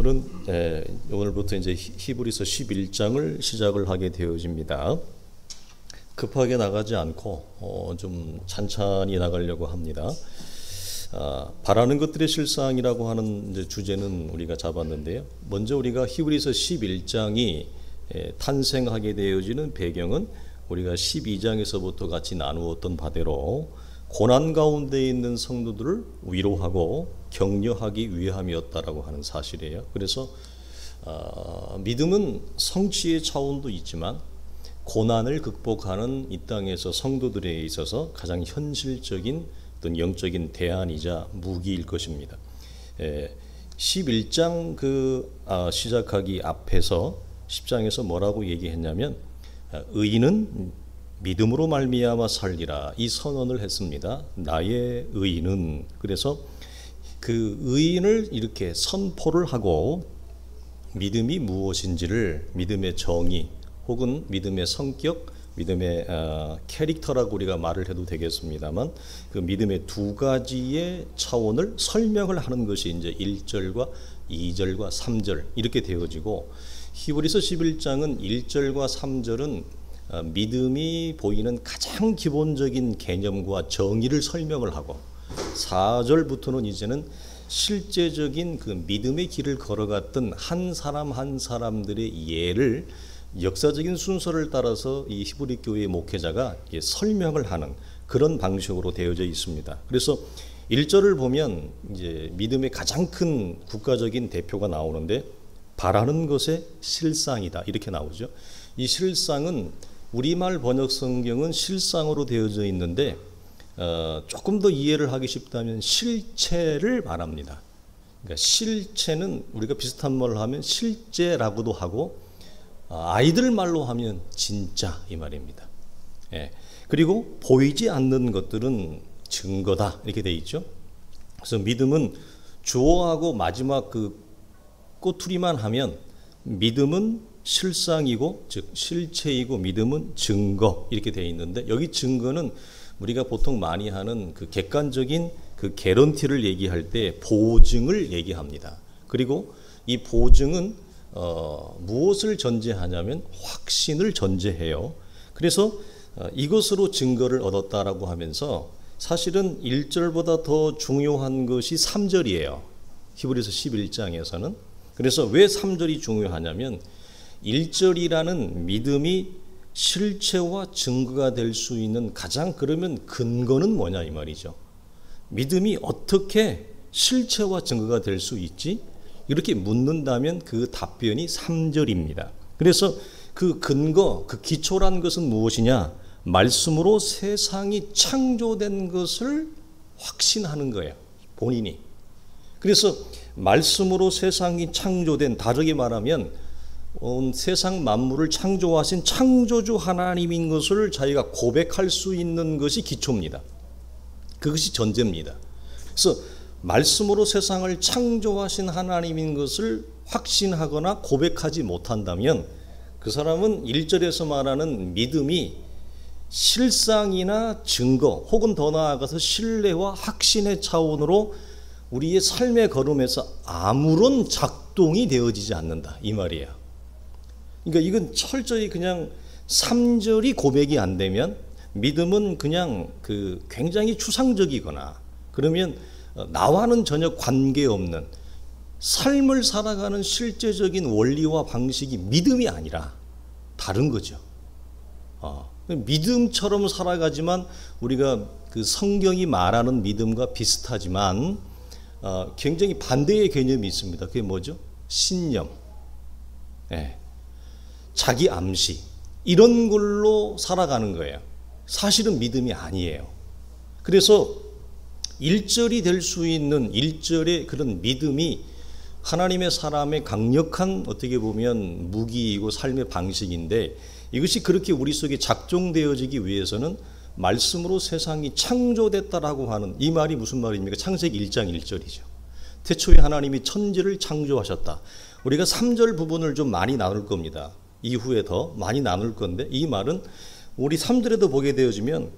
오늘부터 이제 히브리서 11장을 시작을 하게 되어집니다. 급하게 나가지 않고 좀 찬찬히 나가려고 합니다. 바라는 것들의 실상이라고 하는 이제 주제는 우리가 잡았는데요. 먼저 우리가 히브리서 11장이 탄생하게 되어지는 배경은 우리가 12장에서부터 같이 나누었던 바대로 고난 가운데 있는 성도들을 위로하고 격려하기 위함이었다라고 하는 사실이에요. 그래서 믿음은 성취의 차원도 있지만 고난을 극복하는 이 땅에서 성도들에 있어서 가장 현실적인 어떤 영적인 대안이자 무기일 것입니다. 11장 시작하기 앞에서 10장에서 뭐라고 얘기했냐면 의인은 믿음으로 말미암아 살리라 이 선언을 했습니다. 나의 의인은. 그래서 그 의인을 이렇게 선포를 하고 믿음이 무엇인지를 믿음의 정의 혹은 믿음의 성격, 믿음의 캐릭터라고 우리가 말을 해도 되겠습니다만 그 믿음의 두 가지의 차원을 설명을 하는 것이 이제 1절과 2절과 3절 이렇게 되어지고 히브리서 11장은 1절과 3절은 믿음이 보이는 가장 기본적인 개념과 정의를 설명을 하고 4절부터는 이제는 실제적인 그 믿음의 길을 걸어갔던 한 사람 한 사람들의 예를 역사적인 순서를 따라서 이 히브리 교회의 목회자가 설명을 하는 그런 방식으로 되어져 있습니다. 그래서 1절을 보면 이제 믿음의 가장 큰 국가적인 대표가 나오는데 바라는 것의 실상이다 이렇게 나오죠. 이 실상은 우리말 번역 성경은 실상으로 되어져 있는데 조금 더 이해를 하기 쉽다면 실체를 말합니다. 그러니까 실체는 우리가 비슷한 말을 하면 실제라고도 하고 아이들 말로 하면 진짜 이 말입니다. 그리고 보이지 않는 것들은 증거다 이렇게 돼 있죠. 그래서 믿음은 주어하고 마지막 그 꼬투리만 하면 믿음은 실상이고 즉 실체이고 믿음은 증거 이렇게 되어 있는데 여기 증거는 우리가 보통 많이 하는 그 객관적인 그 개런티를 얘기할 때 보증을 얘기합니다. 그리고 이 보증은 무엇을 전제하냐면 확신을 전제해요. 그래서 이것으로 증거를 얻었다라고 하면서 사실은 1절보다 더 중요한 것이 3절이에요. 히브리서 11장에서는. 그래서 왜 3절이 중요하냐면 1절이라는 믿음이 실체와 증거가 될 수 있는 가장 그러면 근거는 뭐냐 이 말이죠. 믿음이 어떻게 실체와 증거가 될 수 있지? 이렇게 묻는다면 그 답변이 3절입니다. 그래서 그 근거, 그 기초란 것은 무엇이냐? 말씀으로 세상이 창조된 것을 확신하는 거예요. 본인이. 그래서 말씀으로 세상이 창조된, 다르게 말하면 세상 만물을 창조하신 창조주 하나님인 것을 자기가 고백할 수 있는 것이 기초입니다. 그것이 전제입니다. 그래서 말씀으로 세상을 창조하신 하나님인 것을 확신하거나 고백하지 못한다면 그 사람은 1절에서 말하는 믿음이 실상이나 증거 혹은 더 나아가서 신뢰와 확신의 차원으로 우리의 삶의 걸음에서 아무런 작동이 되어지지 않는다 이 말이에요. 그러니까 이건 철저히 그냥 3절이 고백이 안 되면 믿음은 그냥 그 굉장히 추상적이거나 그러면 나와는 전혀 관계없는 삶을 살아가는 실제적인 원리와 방식이 믿음이 아니라 다른 거죠. 믿음처럼 살아가지만 우리가 그 성경이 말하는 믿음과 비슷하지만 굉장히 반대의 개념이 있습니다. 그게 뭐죠? 신념. 자기 암시 이런 걸로 살아가는 거예요. 사실은 믿음이 아니에요. 그래서 1절이 될 수 있는 1절의 그런 믿음이 하나님의 사람의 강력한 어떻게 보면 무기이고 삶의 방식인데 이것이 그렇게 우리 속에 작동되어지기 위해서는 말씀으로 세상이 창조됐다라고 하는 이 말이 무슨 말입니까? 창세기 1장 1절이죠. 태초에 하나님이 천지를 창조하셨다. 우리가 3절 부분을 좀 많이 나눌 겁니다. 이후에 더 많이 나눌 건데 이 말은 우리 3절에도 보게 되어지면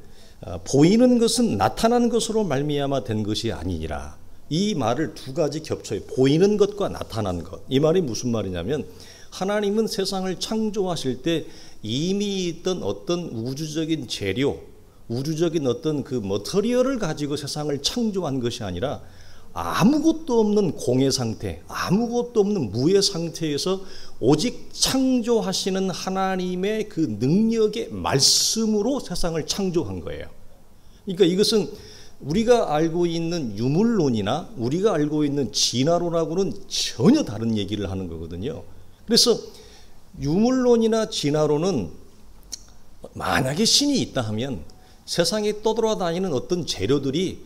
보이는 것은 나타난 것으로 말미암아 된 것이 아니니라 이 말을 두 가지 겹쳐요. 보이는 것과 나타난 것. 이 말이 무슨 말이냐면 하나님은 세상을 창조하실 때 이미 있던 어떤 우주적인 재료, 우주적인 어떤 그 머터리얼을 가지고 세상을 창조한 것이 아니라 아무것도 없는 공의 상태, 아무것도 없는 무의 상태에서 오직 창조하시는 하나님의 그 능력의 말씀으로 세상을 창조한 거예요. 그러니까 이것은 우리가 알고 있는 유물론이나 우리가 알고 있는 진화론하고는 전혀 다른 얘기를 하는 거거든요. 그래서 유물론이나 진화론은 만약에 신이 있다 하면 세상에 떠돌아다니는 어떤 재료들이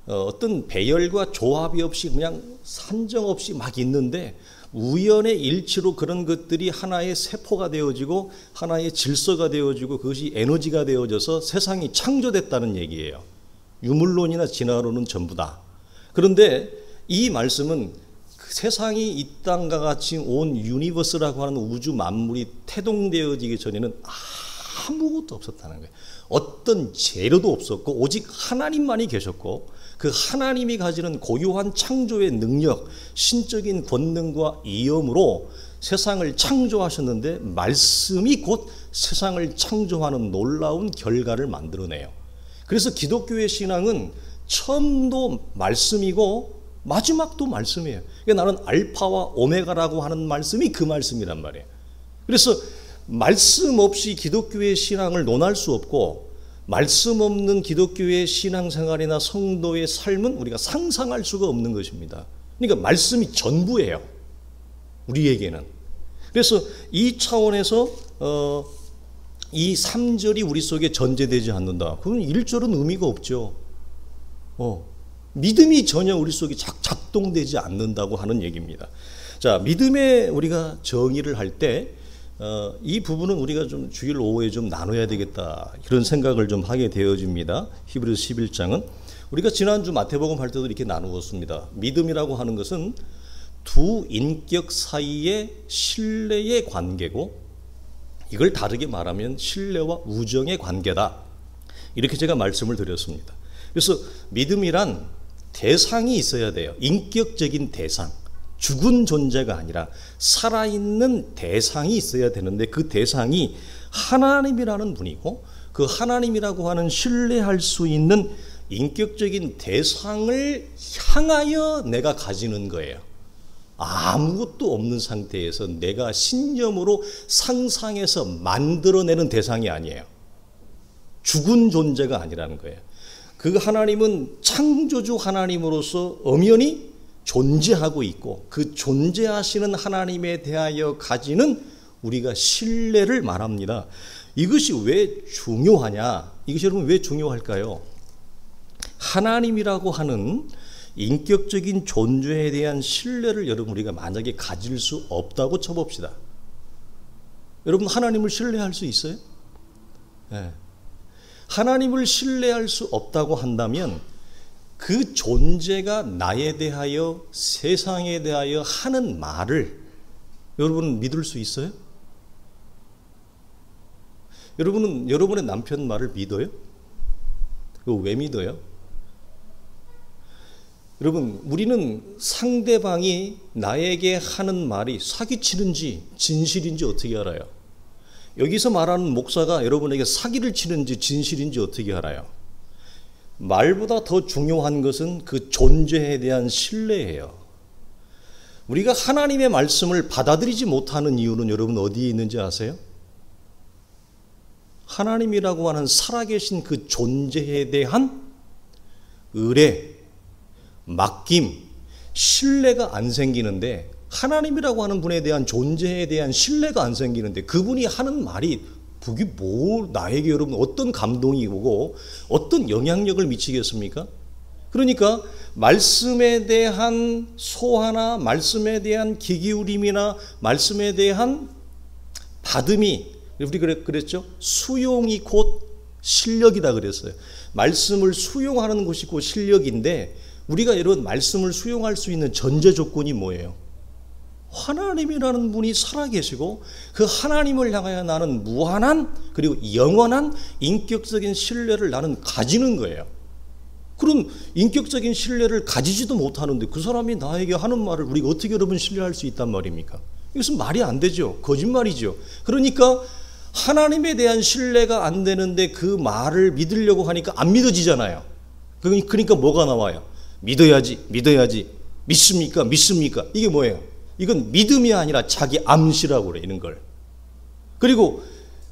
어떤 배열과 조합이 없이 그냥 산정 없이 막 있는데 우연의 일치로 그런 것들이 하나의 세포가 되어지고 하나의 질서가 되어지고 그것이 에너지가 되어져서 세상이 창조됐다는 얘기예요. 유물론이나 진화론은 전부 다. 그런데 이 말씀은 세상이 이 땅과 같이 온 유니버스라고 하는 우주 만물이 태동되어지기 전에는 아무것도 없었다는 거예요. 어떤 재료도 없었고 오직 하나님만이 계셨고 그 하나님이 가지는 고유한 창조의 능력, 신적인 권능과 이엄으로 세상을 창조하셨는데 말씀이 곧 세상을 창조하는 놀라운 결과를 만들어내요. 그래서 기독교의 신앙은 처음도 말씀이고 마지막도 말씀이에요. 그러니까 나는 알파와 오메가라고 하는 말씀이 그 말씀이란 말이에요. 그래서 말씀 없이 기독교의 신앙을 논할 수 없고 말씀 없는 기독교의 신앙생활이나 성도의 삶은 우리가 상상할 수가 없는 것입니다. 그러니까 말씀이 전부예요. 우리에게는. 그래서 이 차원에서 이 3절이 우리 속에 전제되지 않는다. 그건 1절은 의미가 없죠. 믿음이 전혀 우리 속에 작동되지 않는다고 하는 얘기입니다. 자, 믿음의 우리가 정의를 할 때 이 부분은 우리가 좀 주일 오후에 좀 나눠야 되겠다 이런 생각을 좀 하게 되어집니다. 히브리서 11장은 우리가 지난주 마태복음 할 때도 이렇게 나누었습니다. 믿음이라고 하는 것은 두 인격 사이의 신뢰의 관계고 이걸 다르게 말하면 신뢰와 우정의 관계다. 이렇게 제가 말씀을 드렸습니다. 그래서 믿음이란 대상이 있어야 돼요. 인격적인 대상. 죽은 존재가 아니라 살아있는 대상이 있어야 되는데 그 대상이 하나님이라는 분이고 그 하나님이라고 하는 신뢰할 수 있는 인격적인 대상을 향하여 내가 가지는 거예요. 아무것도 없는 상태에서 내가 신념으로 상상해서 만들어내는 대상이 아니에요. 죽은 존재가 아니라는 거예요. 그 하나님은 창조주 하나님으로서 엄연히 존재하고 있고 그 존재하시는 하나님에 대하여 가지는 우리가 신뢰를 말합니다. 이것이 왜 중요하냐? 이것이 여러분 왜 중요할까요? 하나님이라고 하는 인격적인 존재에 대한 신뢰를 여러분 우리가 만약에 가질 수 없다고 쳐봅시다. 여러분 하나님을 신뢰할 수 있어요? 네. 하나님을 신뢰할 수 없다고 한다면 그 존재가 나에 대하여 세상에 대하여 하는 말을 여러분은 믿을 수 있어요? 여러분은 여러분의 남편 말을 믿어요? 그거 왜 믿어요? 여러분 우리는 상대방이 나에게 하는 말이 사기치는지 진실인지 어떻게 알아요? 여기서 말하는 목사가 여러분에게 사기를 치는지 진실인지 어떻게 알아요? 말보다 더 중요한 것은 그 존재에 대한 신뢰예요. 우리가 하나님의 말씀을 받아들이지 못하는 이유는 여러분 어디에 있는지 아세요? 하나님이라고 하는 살아계신 그 존재에 대한 의뢰, 맡김, 신뢰가 안 생기는데 하나님이라고 하는 분에 대한 존재에 대한 신뢰가 안 생기는데 그분이 하는 말이 그게 뭐 나에게 여러분 어떤 감동이 오고 어떤 영향력을 미치겠습니까? 그러니까 말씀에 대한 소화나 말씀에 대한 귀 기울임이나 말씀에 대한 받음이 우리 그랬죠? 수용이 곧 실력이다 그랬어요. 말씀을 수용하는 것이 곧 실력인데 우리가 여러분 말씀을 수용할 수 있는 전제 조건이 뭐예요? 하나님이라는 분이 살아계시고 그 하나님을 향하여 나는 무한한 그리고 영원한 인격적인 신뢰를 나는 가지는 거예요. 그런 인격적인 신뢰를 가지지도 못하는데 그 사람이 나에게 하는 말을 우리가 어떻게 여러분 신뢰할 수 있단 말입니까? 이것은 말이 안 되죠. 거짓말이죠. 그러니까 하나님에 대한 신뢰가 안 되는데 그 말을 믿으려고 하니까 안 믿어지잖아요. 그러니까 뭐가 나와요? 믿어야지, 믿어야지. 믿습니까? 믿습니까? 이게 뭐예요? 이건 믿음이 아니라 자기 암시라고 그래, 이런 걸. 그리고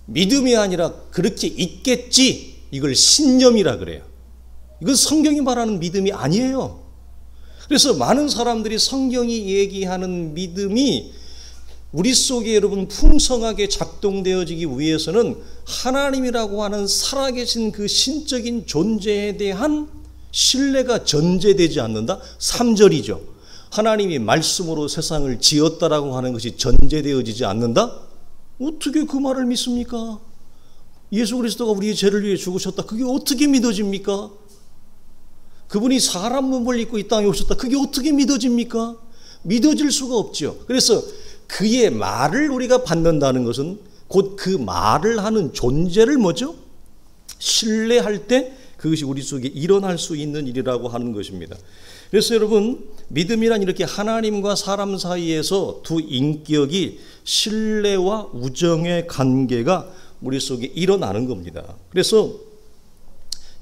믿음이 아니라 그렇게 있겠지, 이걸 신념이라 그래요. 이건 성경이 말하는 믿음이 아니에요. 그래서 많은 사람들이 성경이 얘기하는 믿음이 우리 속에 여러분 풍성하게 작동되어지기 위해서는 하나님이라고 하는 살아계신 그 신적인 존재에 대한 신뢰가 전제되지 않는다? 3절이죠. 하나님이 말씀으로 세상을 지었다라고 하는 것이 전제되어지지 않는다? 어떻게 그 말을 믿습니까? 예수 그리스도가 우리의 죄를 위해 죽으셨다. 그게 어떻게 믿어집니까? 그분이 사람 몸을 입고 이 땅에 오셨다. 그게 어떻게 믿어집니까? 믿어질 수가 없죠. 그래서 그의 말을 우리가 받는다는 것은 곧 그 말을 하는 존재를 뭐죠? 신뢰할 때 그것이 우리 속에 일어날 수 있는 일이라고 하는 것입니다. 그래서 여러분, 믿음이란 이렇게 하나님과 사람 사이에서 두 인격이 신뢰와 우정의 관계가 우리 속에 일어나는 겁니다. 그래서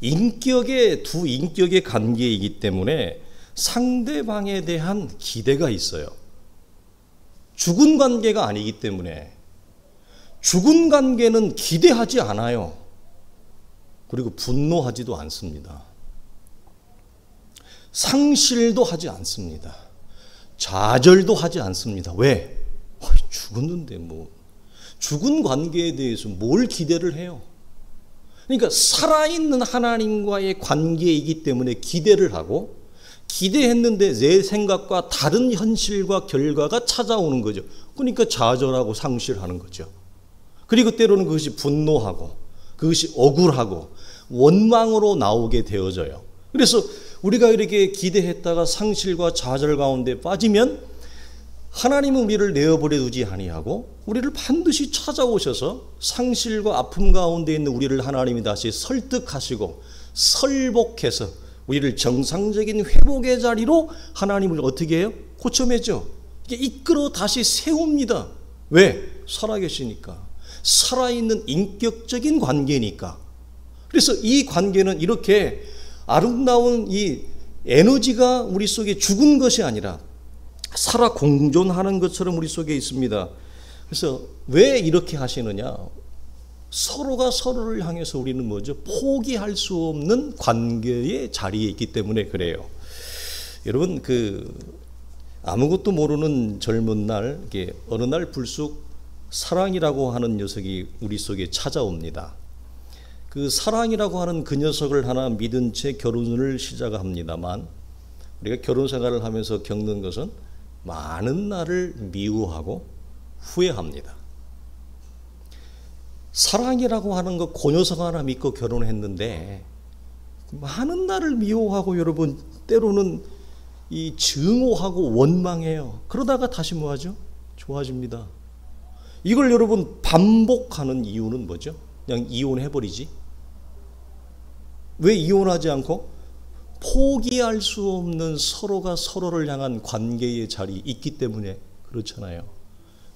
두 인격의 관계이기 때문에 상대방에 대한 기대가 있어요. 죽은 관계가 아니기 때문에. 죽은 관계는 기대하지 않아요. 그리고 분노하지도 않습니다. 상실도 하지 않습니다. 좌절도 하지 않습니다. 왜? 죽었는데 죽은 관계에 대해서 뭘 기대를 해요? 그러니까 살아있는 하나님과의 관계이기 때문에 기대를 하고, 기대했는데 내 생각과 다른 현실과 결과가 찾아오는 거죠. 그러니까 좌절하고 상실하는 거죠. 그리고 때로는 그것이 분노하고 그것이 억울하고 원망으로 나오게 되어져요. 그래서 우리가 이렇게 기대했다가 상실과 좌절 가운데 빠지면 하나님은 우리를 내어버려 두지 아니하고 우리를 반드시 찾아오셔서 상실과 아픔 가운데 있는 우리를 하나님이 다시 설득하시고 설복해서 우리를 정상적인 회복의 자리로 하나님을 어떻게 해요? 고쳐매죠. 이끌어 다시 세웁니다. 왜? 살아계시니까. 살아있는 인격적인 관계니까. 그래서 이 관계는 이렇게 아름다운 이 에너지가 우리 속에 죽은 것이 아니라 살아 공존하는 것처럼 우리 속에 있습니다. 그래서 왜 이렇게 하시느냐? 서로가 서로를 향해서 우리는 뭐죠? 포기할 수 없는 관계의 자리에 있기 때문에 그래요. 여러분, 아무것도 모르는 젊은 날, 어느 날 불쑥 사랑이라고 하는 녀석이 우리 속에 찾아옵니다. 그 사랑이라고 하는 그 녀석을 하나 믿은 채 결혼을 시작합니다만, 우리가 결혼 생활을 하면서 겪는 것은 많은 날을 미워하고 후회합니다. 사랑이라고 하는 거 그 녀석 하나 믿고 결혼했는데 많은 날을 미워하고 여러분 때로는 이 증오하고 원망해요. 그러다가 다시 뭐하죠? 좋아집니다. 이걸 여러분 반복하는 이유는 뭐죠? 그냥 이혼해버리지. 왜 이혼하지 않고? 포기할 수 없는 서로가 서로를 향한 관계의 자리에 있기 때문에 그렇잖아요.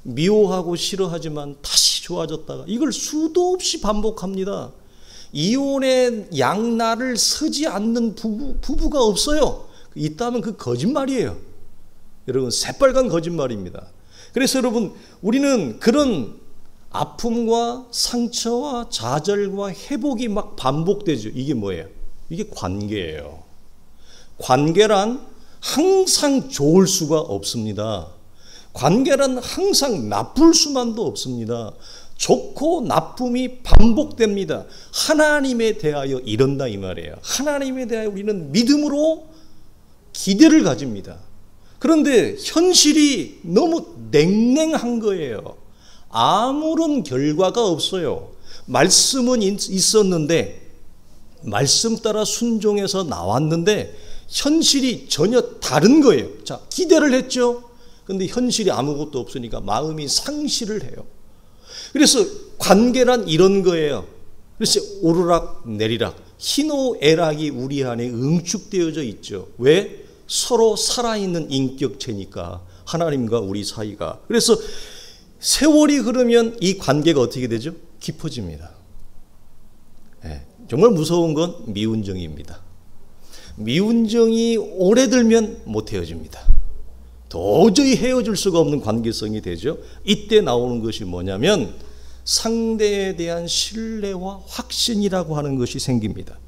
미워하고 싫어하지만 다시 좋아졌다가 이걸 수도 없이 반복합니다. 이혼의 양날을 서지 않는 부부가 없어요. 있다면 그 거짓말이에요. 여러분, 새빨간 거짓말입니다. 그래서 여러분, 우리는 그런 아픔과 상처와 좌절과 회복이 막 반복되죠. 이게 뭐예요? 이게 관계예요. 관계란 항상 좋을 수가 없습니다. 관계란 항상 나쁠 수만도 없습니다. 좋고 나쁨이 반복됩니다. 하나님에 대하여 이런다 이 말이에요. 하나님에 대하여 우리는 믿음으로 기대를 가집니다. 그런데 현실이 너무 냉랭한 거예요. 아무런 결과가 없어요. 말씀은 있었는데, 말씀 따라 순종해서 나왔는데 현실이 전혀 다른 거예요. 자, 기대를 했죠. 근데 현실이 아무것도 없으니까 마음이 상실을 해요. 그래서 관계란 이런 거예요. 그래서 오르락 내리락, 희노애락이 우리 안에 응축되어져 있죠. 왜? 서로 살아있는 인격체니까, 하나님과 우리 사이가. 그래서 세월이 흐르면 이 관계가 어떻게 되죠? 깊어집니다. 정말 무서운 건 미운정입니다. 미운정이 오래 들면 못 헤어집니다. 도저히 헤어질 수가 없는 관계성이 되죠. 이때 나오는 것이 뭐냐면 상대에 대한 신뢰와 확신이라고 하는 것이 생깁니다.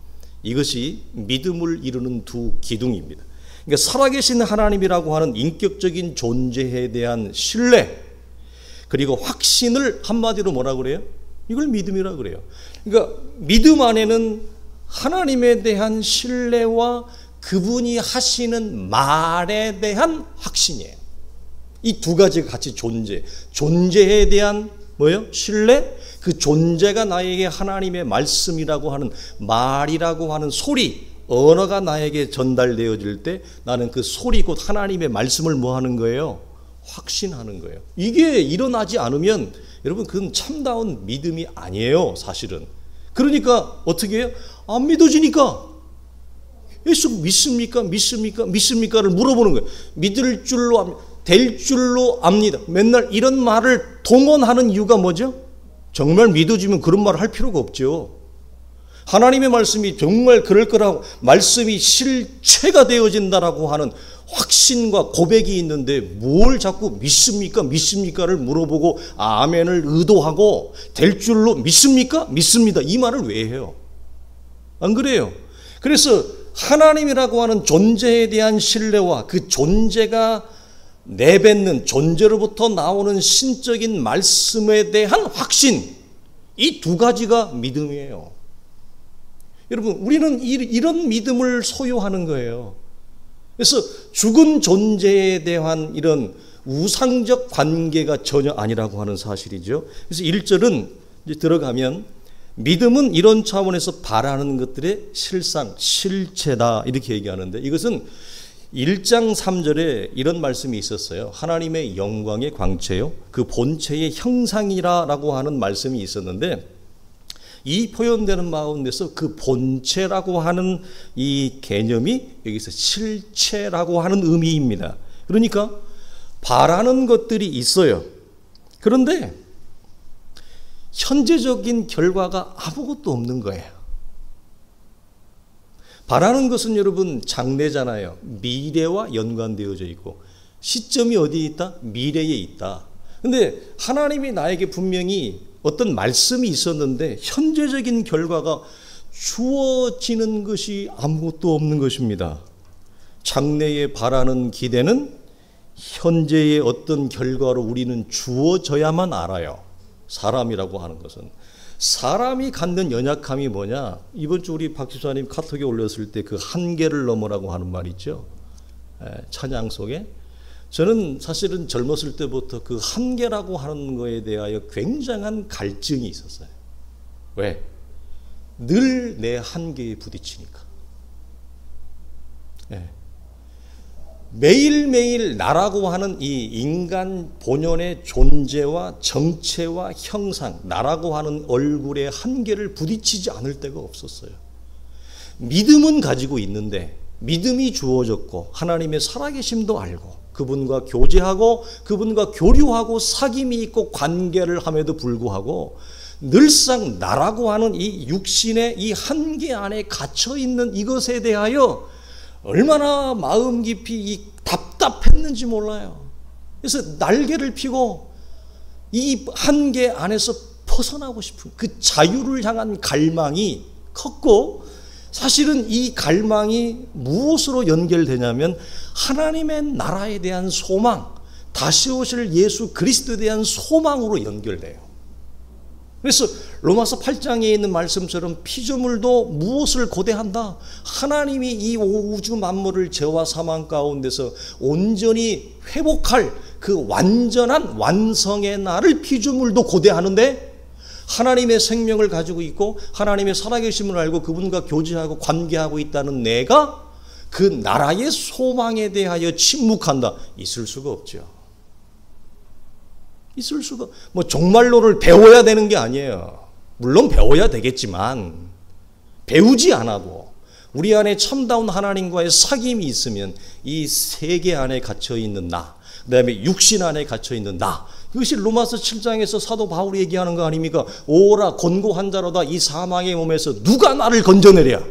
이것이 믿음을 이루는 두 기둥입니다. 그러니까 살아계신 하나님이라고 하는 인격적인 존재에 대한 신뢰, 그리고 확신을 한마디로 뭐라고 그래요? 이걸 믿음이라고 그래요. 그러니까 믿음 안에는 하나님에 대한 신뢰와 그분이 하시는 말에 대한 확신이에요. 이 두 가지가 같이 존재에 대한 뭐예요? 신뢰, 그 존재가 나에게 하나님의 말씀이라고 하는 말이라고 하는 소리, 언어가 나에게 전달되어질 때 나는 그 소리 곧 하나님의 말씀을 뭐 하는 거예요? 확신하는 거예요. 이게 일어나지 않으면 여러분 그건 참다운 믿음이 아니에요, 사실은. 그러니까 어떻게 해요? 안 믿어지니까 예수 믿습니까? 믿습니까를 물어보는 거예요. 믿을 줄로 압니다. 될 줄로 압니다. 맨날 이런 말을 동원하는 이유가 뭐죠? 정말 믿어지면 그런 말을 할 필요가 없죠. 하나님의 말씀이 정말 그럴 거라고, 말씀이 실체가 되어진다라고 하는 확신과 고백이 있는데 뭘 자꾸 믿습니까를 물어보고 아멘을 의도하고 될 줄로 믿습니까? 믿습니다. 이 말을 왜 해요? 안 그래요? 그래서 하나님이라고 하는 존재에 대한 신뢰와 그 존재가 내뱉는 존재로부터 나오는 신적인 말씀에 대한 확신, 이 두 가지가 믿음이에요. 여러분, 우리는 이런 믿음을 소유하는 거예요. 그래서 죽은 존재에 대한 이런 우상적 관계가 전혀 아니라고 하는 사실이죠. 그래서 1절은 이제 들어가면 믿음은 이런 차원에서 바라는 것들의 실상, 실체다 이렇게 얘기하는데, 이것은 1장 3절에 이런 말씀이 있었어요. 하나님의 영광의 광채요, 그 본체의 형상이라고 하는 말씀이 있었는데, 이 표현되는 가운데서 그 본체라고 하는 이 개념이 여기서 실체라고 하는 의미입니다. 그러니까 바라는 것들이 있어요. 그런데 현재적인 결과가 아무것도 없는 거예요. 바라는 것은 여러분 장래잖아요. 미래와 연관되어져 있고, 시점이 어디에 있다? 미래에 있다. 근데 하나님이 나에게 분명히 어떤 말씀이 있었는데 현재적인 결과가 주어지는 것이 아무것도 없는 것입니다. 장래에 바라는 기대는 현재의 어떤 결과로 우리는 주어져야만 알아요. 사람이라고 하는 것은. 사람이 갖는 연약함이 뭐냐? 이번 주 우리 박 집사님 카톡에 올렸을 때 그 한계를 넘어라고 하는 말 있죠. 찬양 속에. 저는 사실은 젊었을 때부터 그 한계라고 하는 거에 대하여 굉장한 갈증이 있었어요. 왜? 늘 내 한계에 부딪히니까. 매일매일 나라고 하는 이 인간 본연의 존재와 정체와 형상, 나라고 하는 얼굴의 한계를 부딪히지 않을 때가 없었어요. 믿음은 가지고 있는데, 믿음이 주어졌고 하나님의 살아계심도 알고 그분과 교제하고 그분과 교류하고 사귐이 있고 관계를 함에도 불구하고 늘상 나라고 하는 이 육신의 이 한계 안에 갇혀있는 이것에 대하여 얼마나 마음 깊이 답답했는지 몰라요. 그래서 날개를 펴고 이 한계 안에서 벗어나고 싶은 그 자유를 향한 갈망이 컸고, 사실은 이 갈망이 무엇으로 연결되냐면 하나님의 나라에 대한 소망, 다시 오실 예수 그리스도에 대한 소망으로 연결돼요. 그래서 로마서 8장에 있는 말씀처럼 피조물도 무엇을 고대한다? 하나님이 이 우주 만물을 죄와 사망 가운데서 온전히 회복할 그 완전한 완성의 날을 피조물도 고대하는데, 하나님의 생명을 가지고 있고 하나님의 살아계심을 알고 그분과 교제하고 관계하고 있다는 내가 그 나라의 소망에 대하여 침묵한다? 있을 수가 없죠. 있을 수가, 뭐 종말론을 배워야 되는 게 아니에요. 물론 배워야 되겠지만 배우지 않아도 우리 안에 참다운 하나님과의 사귐이 있으면 이 세계 안에 갇혀있는 나, 그 다음에 육신 안에 갇혀있는 나, 이것이 로마서 7장에서 사도 바울이 얘기하는 거 아닙니까? 오라 권고한 자로다 이 사망의 몸에서 누가 나를 건져내랴.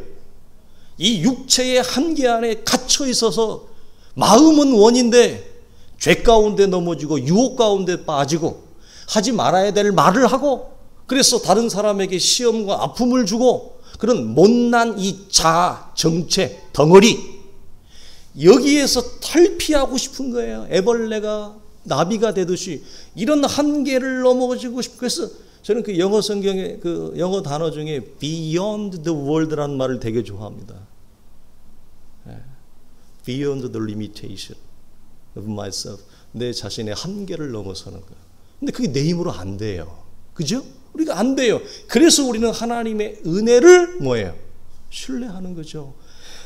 이 육체의 한계 안에 갇혀 있어서 마음은 원인데 죄 가운데 넘어지고 유혹 가운데 빠지고 하지 말아야 될 말을 하고 그래서 다른 사람에게 시험과 아픔을 주고 그런 못난 이 자아, 정체, 덩어리 여기에서 탈피하고 싶은 거예요. 애벌레가 나비가 되듯이 이런 한계를 넘어지고 싶고 그래서 저는 그 영어 성경의 그 영어 단어 중에 beyond the world라는 말을 되게 좋아합니다. Beyond the limitation of myself. 내 자신의 한계를 넘어서는 거예요. 근데 그게 내 힘으로 안 돼요. 그죠? 우리가 안 돼요. 그래서 우리는 하나님의 은혜를 뭐예요? 신뢰하는 거죠.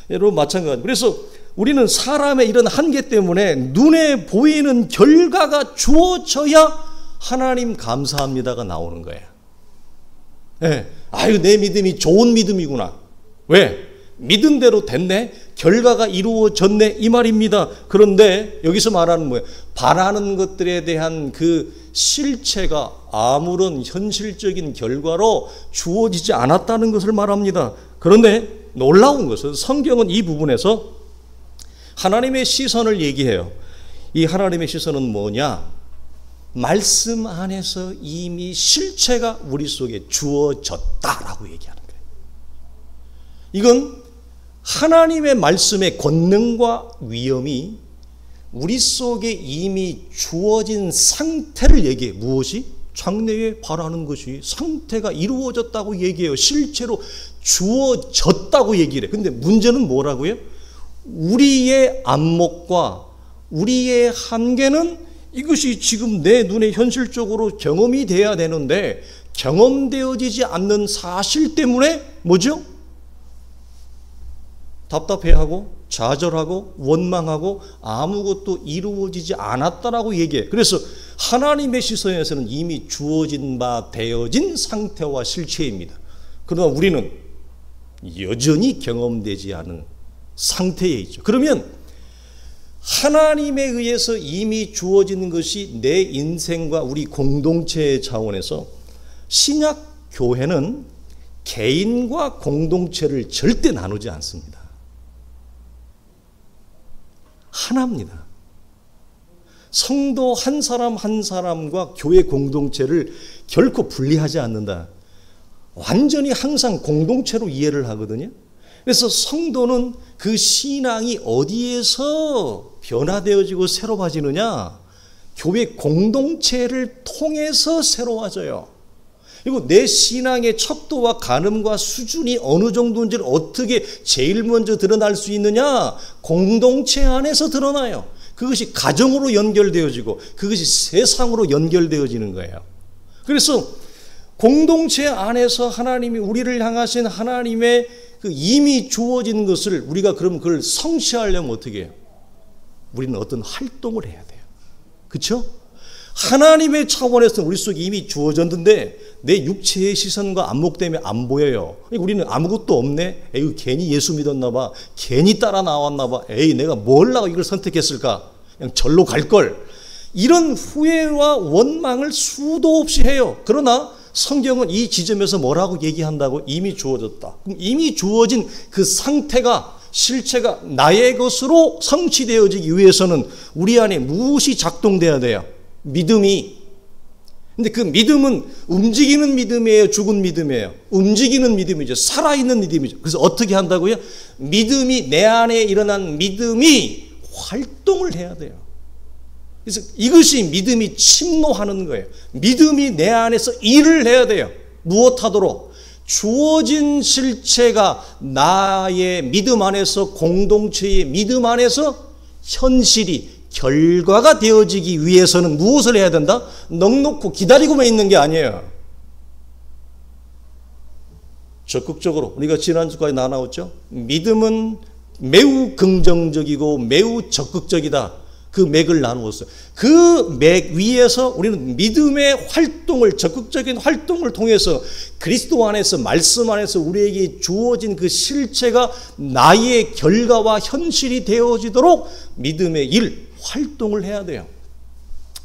여러분 마찬가지. 그래서 우리는 사람의 이런 한계 때문에 눈에 보이는 결과가 주어져야 하나님 감사합니다가 나오는 거예요. 네. 아유 내 믿음이 좋은 믿음이구나. 왜? 믿은 대로 됐네. 결과가 이루어졌네 이 말입니다. 그런데 여기서 말하는 뭐예요? 바라는 것들에 대한 그 실체가 아무런 현실적인 결과로 주어지지 않았다는 것을 말합니다. 그런데 놀라운 것은 성경은 이 부분에서 하나님의 시선을 얘기해요. 이 하나님의 시선은 뭐냐? 말씀 안에서 이미 실체가 우리 속에 주어졌다라고 얘기하는 거예요. 이건 하나님의 말씀의 권능과 위엄이 우리 속에 이미 주어진 상태를 얘기해. 무엇이? 장래에 바라는 것이 상태가 이루어졌다고 얘기해요. 실체로 주어졌다고 얘기를 해. 근데 문제는 뭐라고요? 우리의 안목과 우리의 한계는 이것이 지금 내 눈에 현실적으로 경험이 돼야 되는데 경험되어지지 않는 사실 때문에 뭐죠? 답답해하고 좌절하고 원망하고 아무것도 이루어지지 않았다라고 얘기해. 그래서 하나님의 시선에서는 이미 주어진 바 되어진 상태와 실체입니다. 그러나 우리는 여전히 경험되지 않은 상태에 있죠. 그러면 하나님에 의해서 이미 주어진 것이 내 인생과 우리 공동체의 차원에서 신약 교회는 개인과 공동체를 절대 나누지 않습니다. 하나입니다. 성도 한 사람 한 사람과 교회 공동체를 결코 분리하지 않는다. 완전히 항상 공동체로 이해를 하거든요. 그래서 성도는 그 신앙이 어디에서 변화되어지고 새로워지느냐? 교회 공동체를 통해서 새로워져요. 그리고 내 신앙의 척도와 가늠과 수준이 어느 정도인지를 어떻게 제일 먼저 드러날 수 있느냐? 공동체 안에서 드러나요. 그것이 가정으로 연결되어지고 그것이 세상으로 연결되어지는 거예요. 그래서 공동체 안에서 하나님이 우리를 향하신 하나님의 그 이미 주어진 것을 우리가 그럼 그걸 성취하려면 어떻게 해요? 우리는 어떤 활동을 해야 돼요. 그렇죠? 하나님의 차원에서 우리 속에 이미 주어졌는데 내 육체의 시선과 안목 때문에 안 보여요. 우리는 아무것도 없네. 에이 괜히 예수 믿었나 봐. 괜히 따라 나왔나 봐. 에이 내가 뭘 하고 이걸 선택했을까? 그냥 절로 갈 걸. 이런 후회와 원망을 수도 없이 해요. 그러나 성경은 이 지점에서 뭐라고 얘기한다고? 이미 주어졌다. 그럼 이미 주어진 그 상태가 실체가 나의 것으로 성취되어지기 위해서는 우리 안에 무엇이 작동돼야 돼요? 믿음이. 근데 그 믿음은 움직이는 믿음이에요? 죽은 믿음이에요? 움직이는 믿음이죠. 살아있는 믿음이죠. 그래서 어떻게 한다고요? 믿음이 내 안에 일어난 믿음이 활동을 해야 돼요. 그래서 이것이 믿음이 침노하는 거예요. 믿음이 내 안에서 일을 해야 돼요. 무엇하도록? 주어진 실체가 나의 믿음 안에서 공동체의 믿음 안에서 현실이 결과가 되어지기 위해서는 무엇을 해야 된다? 넉넉히 기다리고만 있는 게 아니에요. 적극적으로 우리가 지난주까지 나눴죠. 믿음은 매우 긍정적이고 매우 적극적이다. 그 맥을 나누었어요. 그 맥 위에서 우리는 믿음의 활동을, 적극적인 활동을 통해서 그리스도 안에서, 말씀 안에서 우리에게 주어진 그 실체가 나의 결과와 현실이 되어지도록 믿음의 일, 활동을 해야 돼요.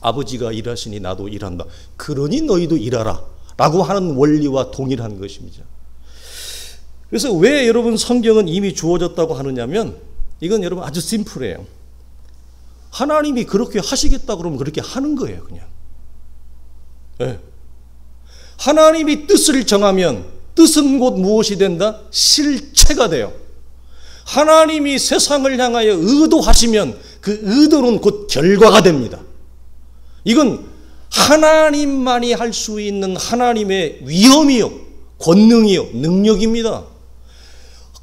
아버지가 일하시니 나도 일한다. 그러니 너희도 일하라. 라고 하는 원리와 동일한 것입니다. 그래서 왜 여러분 성경은 이미 주어졌다고 하느냐면, 이건 여러분 아주 심플해요. 하나님이 그렇게 하시겠다 그러면 그렇게 하는 거예요, 그냥. 네. 하나님이 뜻을 정하면 뜻은 곧 무엇이 된다? 실체가 돼요. 하나님이 세상을 향하여 의도하시면 그 의도는 곧 결과가 됩니다. 이건 하나님만이 할 수 있는 하나님의 위엄이요, 권능이요, 능력입니다.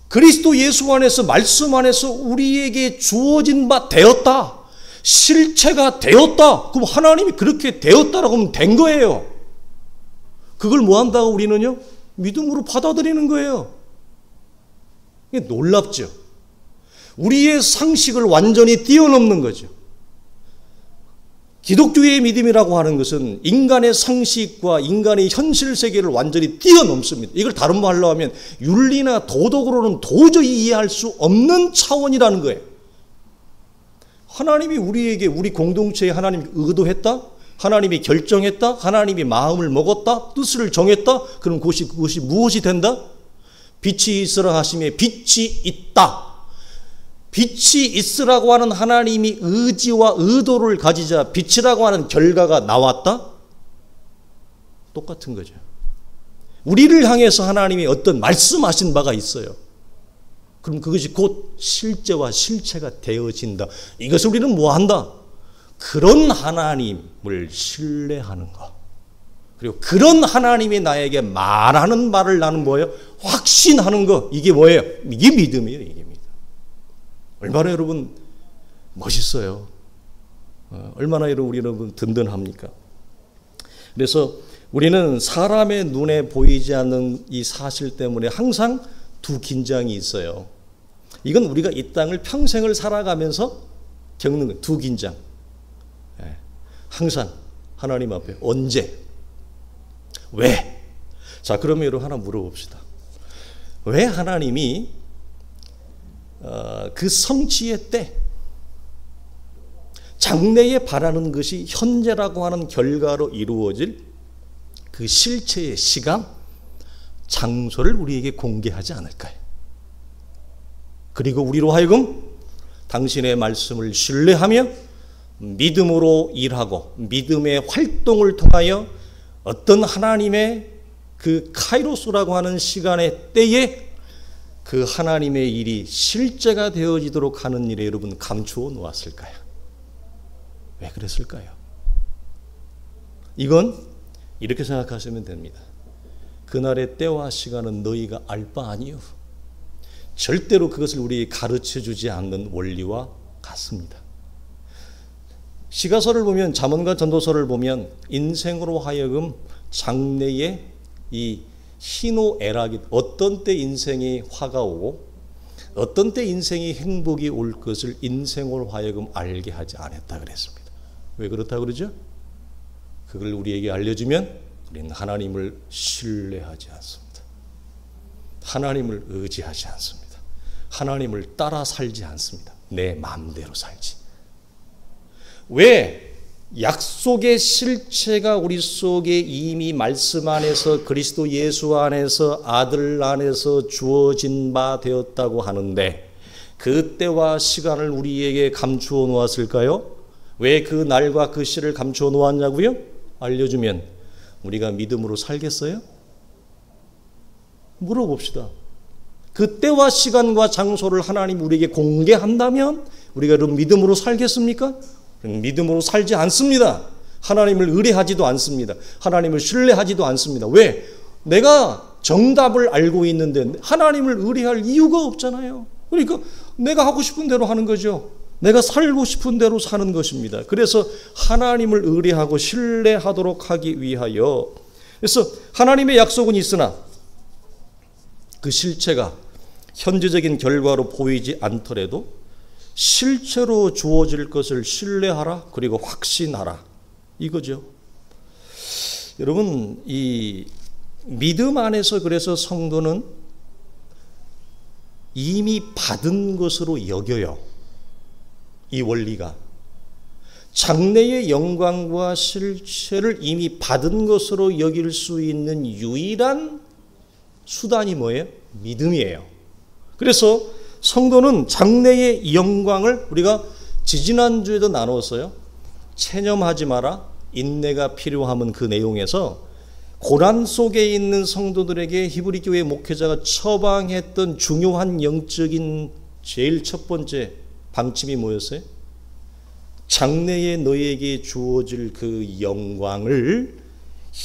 그리스도 예수 안에서, 말씀 안에서 우리에게 주어진 바 되었다. 실체가 되었다. 그럼 하나님이 그렇게 되었다라고 하면 된 거예요. 그걸 뭐 한다고 우리는요? 믿음으로 받아들이는 거예요. 이게 놀랍죠. 우리의 상식을 완전히 뛰어넘는 거죠. 기독교의 믿음이라고 하는 것은 인간의 상식과 인간의 현실 세계를 완전히 뛰어넘습니다. 이걸 다른 말로 하면 윤리나 도덕으로는 도저히 이해할 수 없는 차원이라는 거예요. 하나님이 우리에게, 우리 공동체에 하나님이 의도했다? 하나님이 결정했다? 하나님이 마음을 먹었다? 뜻을 정했다? 그럼 그것이 무엇이 된다? 빛이 있으라 하심에 빛이 있다. 빛이 있으라고 하는 하나님이 의지와 의도를 가지자 빛이라고 하는 결과가 나왔다? 똑같은 거죠. 우리를 향해서 하나님이 어떤 말씀하신 바가 있어요. 그럼 그것이 곧 실제와 실체가 되어진다. 이것을 우리는 뭐 한다? 그런 하나님을 신뢰하는 것. 그리고 그런 하나님이 나에게 말하는 말을 나는 뭐예요? 확신하는 것. 이게 뭐예요? 이게 믿음이에요. 이게 믿음. 얼마나 여러분 멋있어요. 얼마나 여러분 든든합니까? 그래서 우리는 사람의 눈에 보이지 않는 이 사실 때문에 항상 두 긴장이 있어요. 이건 우리가 이 땅을 평생을 살아가면서 겪는 두 긴장. 항상 하나님 앞에 언제? 왜? 자, 그러면 여러분 하나 물어봅시다. 왜 하나님이 그 성취의 때, 장래에 바라는 것이 현재라고 하는 결과로 이루어질 그 실체의 시간, 장소를 우리에게 공개하지 않을까요? 그리고 우리로 하여금 당신의 말씀을 신뢰하며 믿음으로 일하고 믿음의 활동을 통하여 어떤 하나님의 그 카이로스라고 하는 시간의 때에 그 하나님의 일이 실제가 되어지도록 하는 일에 여러분 감추어 놓았을까요? 왜 그랬을까요? 이건 이렇게 생각하시면 됩니다. 그날의 때와 시간은 너희가 알 바 아니요. 절대로 그것을 우리에게 가르쳐 주지 않는 원리와 같습니다. 시가서를 보면, 잠언과 전도서를 보면 인생으로 하여금 장래에 이 희노애락이, 어떤 때 인생이 화가 오고 어떤 때 인생이 행복이 올 것을 인생으로 하여금 알게 하지 않았다 그랬습니다. 왜 그렇다 그러죠? 그걸 우리에게 알려주면 우리는 하나님을 신뢰하지 않습니다. 하나님을 의지하지 않습니다. 하나님을 따라 살지 않습니다. 내 마음대로 살지. 왜? 약속의 실체가 우리 속에 이미 말씀 안에서, 그리스도 예수 안에서, 아들 안에서 주어진 바 되었다고 하는데 그 때와 시간을 우리에게 감추어 놓았을까요? 왜 그 날과 그 시를 감추어 놓았냐고요? 알려주면 우리가 믿음으로 살겠어요? 물어봅시다. 그 때와 시간과 장소를 하나님 우리에게 공개한다면 우리가 그럼 믿음으로 살겠습니까? 믿음으로 살지 않습니다. 하나님을 의뢰하지도 않습니다. 하나님을 신뢰하지도 않습니다. 왜? 내가 정답을 알고 있는데 하나님을 의뢰할 이유가 없잖아요. 그러니까 내가 하고 싶은 대로 하는 거죠. 내가 살고 싶은 대로 사는 것입니다. 그래서 하나님을 의뢰하고 신뢰하도록 하기 위하여, 그래서 하나님의 약속은 있으나 그 실체가 현재적인 결과로 보이지 않더라도 실체로 주어질 것을 신뢰하라, 그리고 확신하라, 이거죠. 여러분, 이 믿음 안에서 그래서 성도는 이미 받은 것으로 여겨요. 이 원리가 장래의 영광과 실체를 이미 받은 것으로 여길 수 있는 유일한 수단이 뭐예요? 믿음이에요. 그래서 성도는 장래의 영광을, 우리가 지지난주에도 나눴어요. 체념하지 마라, 인내가 필요함은 그 내용에서 고난 속에 있는 성도들에게 히브리 교회 목회자가 처방했던 중요한 영적인 제일 첫 번째 방침이 뭐였어요? 장래에 너희에게 주어질 그 영광을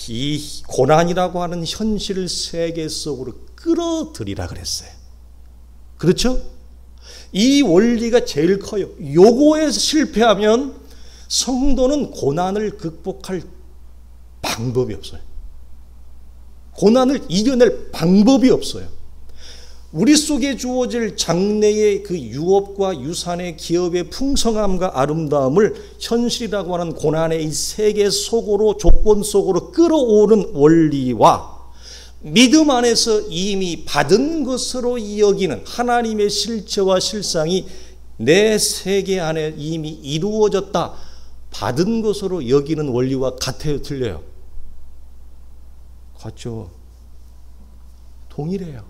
이 고난이라고 하는 현실 세계 속으로 끌어들이라 그랬어요. 그렇죠? 이 원리가 제일 커요. 요거에서 실패하면 성도는 고난을 극복할 방법이 없어요. 고난을 이겨낼 방법이 없어요. 우리 속에 주어질 장래의 그 유업과 유산의 기업의 풍성함과 아름다움을 현실이라고 하는 고난의 이 세계 속으로, 조건 속으로 끌어오는 원리와 믿음 안에서 이미 받은 것으로 여기는 하나님의 실체와 실상이 내 세계 안에 이미 이루어졌다, 받은 것으로 여기는 원리와 같아요, 틀려요? 같죠. 동일해요.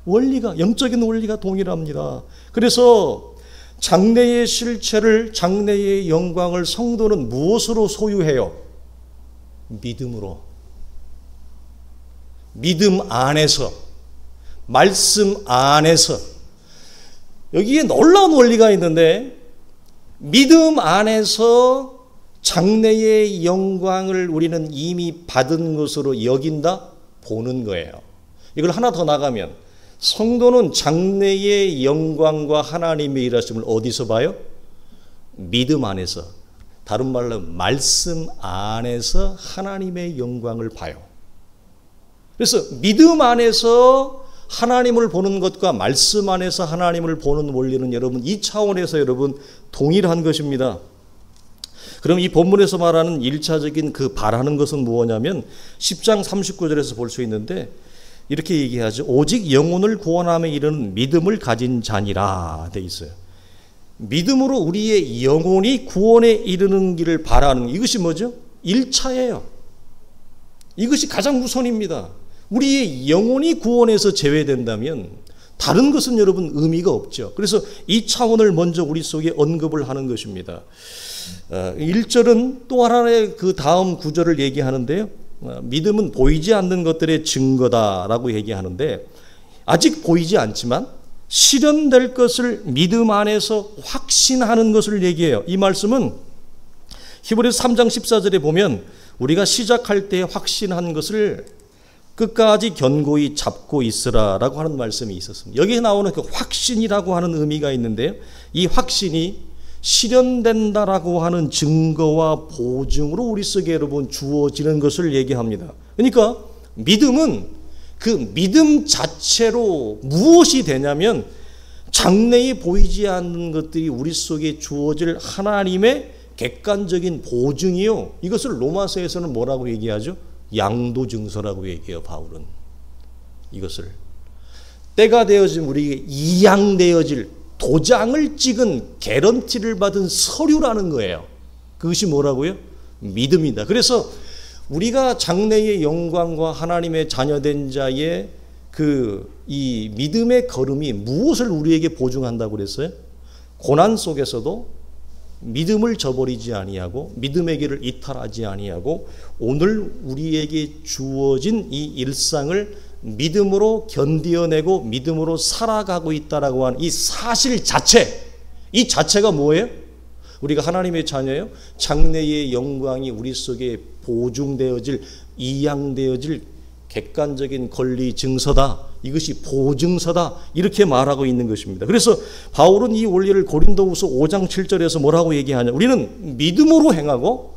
원리가, 영적인 원리가 동일합니다. 그래서 장래의 실체를, 장래의 영광을 성도는 무엇으로 소유해요? 믿음으로. 믿음 안에서, 말씀 안에서. 여기에 놀라운 원리가 있는데, 믿음 안에서 장래의 영광을 우리는 이미 받은 것으로 여긴다, 보는 거예요. 이걸 하나 더 나가면 성도는 장래의 영광과 하나님의 일하심을 어디서 봐요? 믿음 안에서. 다른 말로 말씀 안에서 하나님의 영광을 봐요. 그래서 믿음 안에서 하나님을 보는 것과 말씀 안에서 하나님을 보는 원리는 여러분 이 차원에서 여러분 동일한 것입니다. 그럼 이 본문에서 말하는 1차적인 그 바라는 것은 무엇냐면 10장 39절에서 볼 수 있는데 이렇게 얘기하죠. 오직 영혼을 구원함에 이르는 믿음을 가진 자니라 돼 있어요. 믿음으로 우리의 영혼이 구원에 이르는 길을 바라는, 이것이 뭐죠? 1차예요. 이것이 가장 우선입니다. 우리의 영혼이 구원에서 제외된다면 다른 것은 여러분 의미가 없죠. 그래서 이 차원을 먼저 우리 속에 언급을 하는 것입니다. 1절은 또 하나의 그 다음 구절을 얘기하는데요. 믿음은 보이지 않는 것들의 증거다라고 얘기하는데 아직 보이지 않지만 실현될 것을 믿음 안에서 확신하는 것을 얘기해요. 이 말씀은 히브리서 3장 14절에 보면 우리가 시작할 때 확신한 것을 끝까지 견고히 잡고 있으라라고 하는 말씀이 있었습니다. 여기에 나오는 그 확신이라고 하는 의미가 있는데요. 이 확신이 실현된다라고 하는 증거와 보증으로 우리 속에 여러분 주어지는 것을 얘기합니다. 그러니까 믿음은 그 믿음 자체로 무엇이 되냐면 장래에 보이지 않는 것들이 우리 속에 주어질 하나님의 객관적인 보증이요. 이것을 로마서에서는 뭐라고 얘기하죠? 양도증서라고 얘기해요. 바울은 이것을 때가 되어진 우리에게 이양되어질 도장을 찍은 개런티를 받은 서류라는 거예요. 그것이 뭐라고요? 믿음이다. 그래서 우리가 장래의 영광과 하나님의 자녀된 자의 이 믿음의 걸음이 무엇을 우리에게 보증한다고 그랬어요? 고난 속에서도 믿음을 저버리지 아니하고 믿음의 길을 이탈하지 아니하고 오늘 우리에게 주어진 이 일상을 믿음으로 견디어내고 믿음으로 살아가고 있다라고 하는 이 사실 자체, 이 자체가 뭐예요? 우리가 하나님의 자녀예요. 장래의 영광이 우리 속에 보증되어질, 이양되어질 객관적인 권리 증서다. 이것이 보증서다. 이렇게 말하고 있는 것입니다. 그래서 바울은 이 원리를 고린도후서 5장 7절에서 뭐라고 얘기하냐? 우리는 믿음으로 행하고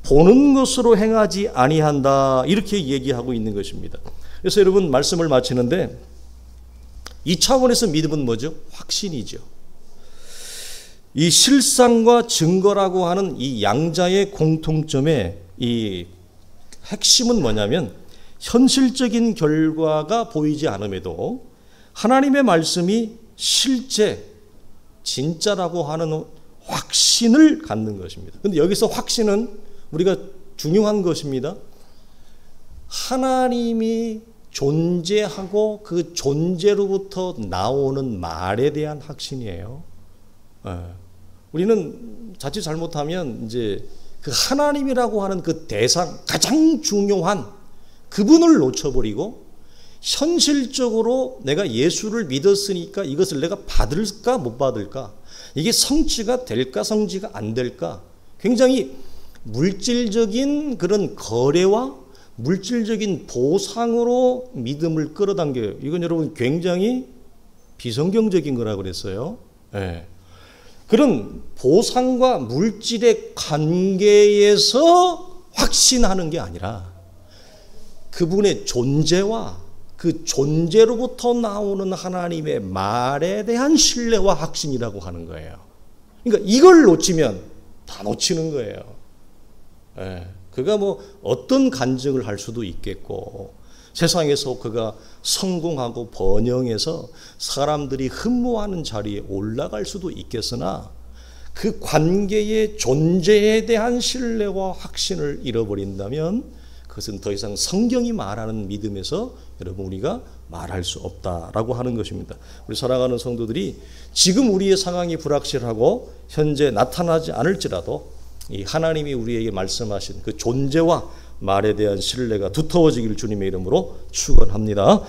보는 것으로 행하지 아니한다. 이렇게 얘기하고 있는 것입니다. 그래서 여러분 말씀을 마치는데 이 차원에서 믿음은 뭐죠? 확신이죠. 이 실상과 증거라고 하는 이 양자의 공통점의 이 핵심은 뭐냐면 현실적인 결과가 보이지 않음에도 하나님의 말씀이 실제 진짜라고 하는 확신을 갖는 것입니다. 그런데 여기서 확신은 우리가 중요한 것입니다. 하나님이 존재하고 그 존재로부터 나오는 말에 대한 확신이에요. 우리는 자칫 잘못하면 이제 그 하나님이라고 하는 그 대상, 가장 중요한 그분을 놓쳐버리고 현실적으로 내가 예수를 믿었으니까 이것을 내가 받을까 못 받을까, 이게 성취가 될까 성취가 안 될까, 굉장히 물질적인 그런 거래와 물질적인 보상으로 믿음을 끌어당겨요. 이건 여러분 굉장히 비성경적인 거라고 그랬어요. 네. 그런 보상과 물질의 관계에서 확신하는 게 아니라 그분의 존재와 그 존재로부터 나오는 하나님의 말에 대한 신뢰와 확신이라고 하는 거예요. 그러니까 이걸 놓치면 다 놓치는 거예요. 그가 뭐 어떤 간증을 할 수도 있겠고 세상에서 그가 성공하고 번영해서 사람들이 흠모하는 자리에 올라갈 수도 있겠으나 그 관계의 존재에 대한 신뢰와 확신을 잃어버린다면 그것은 더 이상 성경이 말하는 믿음에서 여러분 우리가 말할 수 없다라고 하는 것입니다. 우리 사랑하는 성도들이 지금 우리의 상황이 불확실하고 현재 나타나지 않을지라도 이 하나님이 우리에게 말씀하신 그 존재와 말에 대한 신뢰가 두터워지기를 주님의 이름으로 축원합니다.